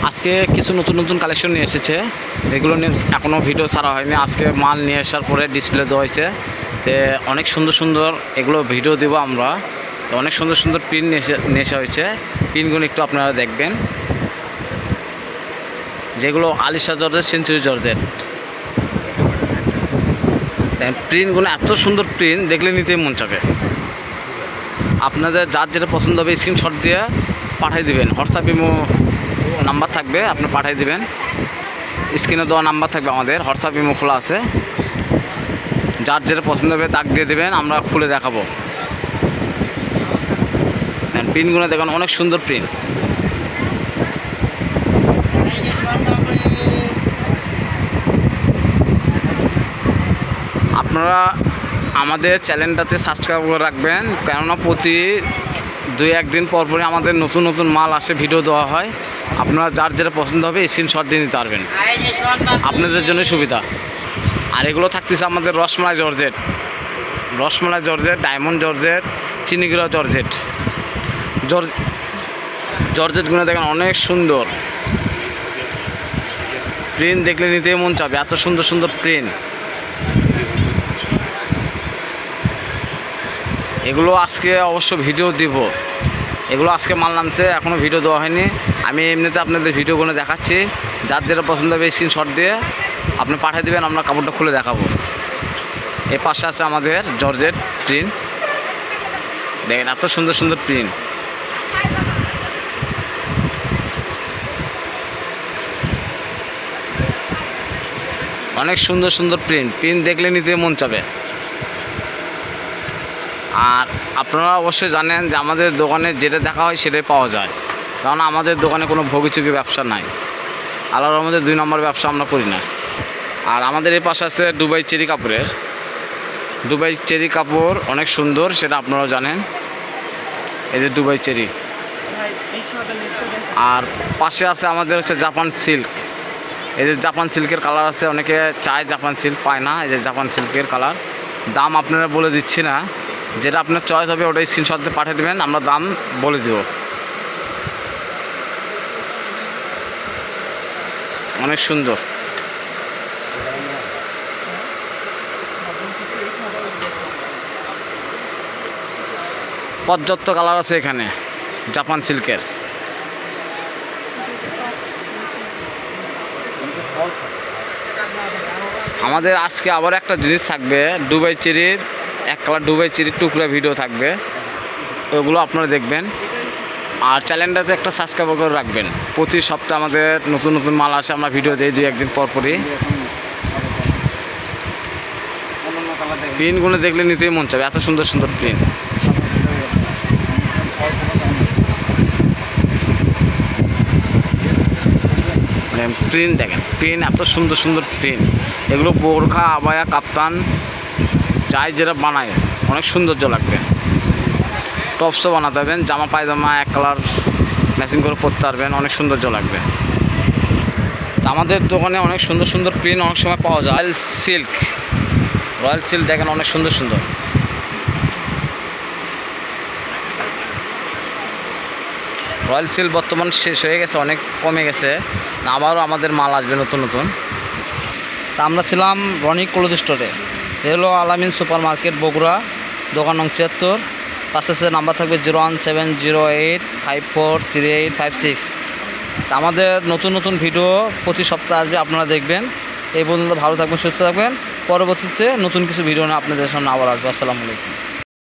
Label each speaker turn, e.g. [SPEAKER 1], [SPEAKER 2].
[SPEAKER 1] আজকে কিছু নতুন নতুন কালেকশন নিয়ে এসেছে, এগুলো নিয়ে এখনও ভিডিও ছাড়া হয়নি। আজকে মাল নিয়ে আসার পরে ডিসপ্লে দেওয়া হয়েছে, তো অনেক সুন্দর সুন্দর এগুলো ভিডিও দেবো আমরা। তো অনেক সুন্দর সুন্দর প্রিন্ট নিয়ে আসা হয়েছে, প্রিন্টগুলো একটু আপনারা দেখবেন, যেগুলো আলিশা জর্জেট, সেঞ্চুরি জর্জেট। প্রিন্টগুলো এত সুন্দর প্রিন্ট, দেখলে নিতেই মন চাবে। আপনাদের যার যেটা পছন্দ হবে স্ক্রিনশট দিয়ে পাঠিয়ে দিবেন। হোয়াটসঅ্যাপ ইমো নাম্বার থাকবে, আপনি পাঠিয়ে দিবেন। স্ক্রিনে দেওয়া নাম্বার থাকবে, আমাদের হোয়াটসঅ্যাপ ইমো খোলা আছে। যার যেটা পছন্দ হবে দাগ দিয়ে দেবেন, আমরা খুলে দেখাবো। প্রিন্টগুলো দেখুন, অনেক সুন্দর প্রিন্ট। আপনারা আমাদের চ্যানেলটাতে সাবস্ক্রাইব করে রাখবেন, কেননা প্রতি 2-1 দিন পরপরই আমাদের নতুন নতুন মাল আসে, ভিডিও দেওয়া হয়। আপনারা যার যেটা পছন্দ হবে স্ক্রিনশট দিয়ে নিতে পারবেন, আপনাদের জন্য সুবিধা। আর এগুলো থাকতেছে আমাদের rasmalai georgette, diamond georgette, চিনিগুড়া georgette. জর্জেটগুলো দেখেন অনেক সুন্দর প্রিন্ট, দেখলে নিতেই মন চাবে, এত সুন্দর সুন্দর প্রিন্ট। এগুলো আজকে অবশ্য ভিডিও দিব, এগুলো আজকে মাল নামছে, এখনও ভিডিও দেওয়া হয়নি। আমি এমনিতে আপনাদের ভিডিওগুলো দেখাচ্ছি, যার যেটা পছন্দ হবে স্ক্রিনশট দিয়ে আপনি পাঠিয়ে দেবেন, আমরা কাপড়টা খুলে দেখাবো। এর পাশে আছে আমাদের জর্জেট প্রিন্ট, দেখেন এত সুন্দর সুন্দর প্রিন্ট। অনেক সুন্দর সুন্দর প্রিন্ট দেখলে নিতে মন চাবে। আর আপনারা অবশ্যই জানেন যে আমাদের দোকানে যেটা দেখা হয় সেটাই পাওয়া যায়, কারণ আমাদের দোকানে কোনো ভোগিচুকি ব্যবসা নাই। আল্লাহর আমাদের 2 নম্বর ব্যবসা আমরা করি না। আর আমাদের এই পাশে আছে দুবাই চেরি কাপড়ের, দুবাই চেরি কাপড় অনেক সুন্দর, সেটা আপনারাও জানেন। এই যে দুবাই চেরি। আর পাশে আছে আমাদের হচ্ছে জাপান সিল্ক। এই যে জাপান সিল্কের কালার আছে, অনেকে চায় জাপান সিল্ক, পায় না। এই যে জাপান সিল্কের কালার, দাম আপনারা বলে দিচ্ছি না, যেটা আপনার চয়েস হবে ওটাই স্ক্রিনশট দিয়ে পাঠিয়ে দেবেন, আমরা দাম বলে দেব। অনেক সুন্দর পর্যাপ্ত কালার আছে এখানে জাপান সিল্কের। আমাদের আজকে আবার একটা জিনিস থাকবে, দুবাই চেরির এক কালার দুবাই চেরির টুকরা ভিডিও থাকবে, ওগুলো আপনারা দেখবেন। আর চ্যানেলটাতে একটা সাবস্ক্রাইব করে রাখবেন, প্রতি সপ্তাহে আমাদের নতুন নতুন মাল আসে, আমরা ভিডিও দিই 2-1 দিন পরপরই। প্রিন্টগুলো দেখলে নিতেই মন চাবে, এত সুন্দর সুন্দর প্রিন্ট। প্রিন্ট দেখেন, প্রিন্ট এত সুন্দর সুন্দর প্রিন্ট। এগুলো বোরখা, আবায়া, কাপ্তান যাই যেটা বানায় অনেক সৌন্দর্য লাগবে। টপসও বানাতে পারবেন, জামা পায়জামা এক কালার ম্যাচিং করে পরতে পারবেন, অনেক সৌন্দর্য লাগবে। আমাদের দোকানে অনেক সুন্দর সুন্দর প্রিন্ট অনেক সময় পাওয়া যায়। রয়্যাল সিল্ক দেখেন অনেক সুন্দর সুন্দর। রয়্যাল সিল্ক বর্তমান শেষ হয়ে গেছে, অনেক কমে গেছে, আবারও আমাদের মাল আসবে নতুন নতুন। তা আমরা ছিলাম রনিক ক্লোথ স্টোরে, এ হলো আলামিন সুপার মার্কেট, বগুড়া, দোকান নং 76। পাশে নাম্বার থাকবে 01708543856। তা আমাদের নতুন নতুন ভিডিও প্রতি সপ্তাহে আসবে, আপনারা দেখবেন। এই পর্যন্ত ভালো থাকবেন, সুস্থ থাকবেন। পরবর্তীতে নতুন কিছু ভিডিও নিয়ে আপনাদের সামনে আবার আসবে। আসসালামু আলাইকুম।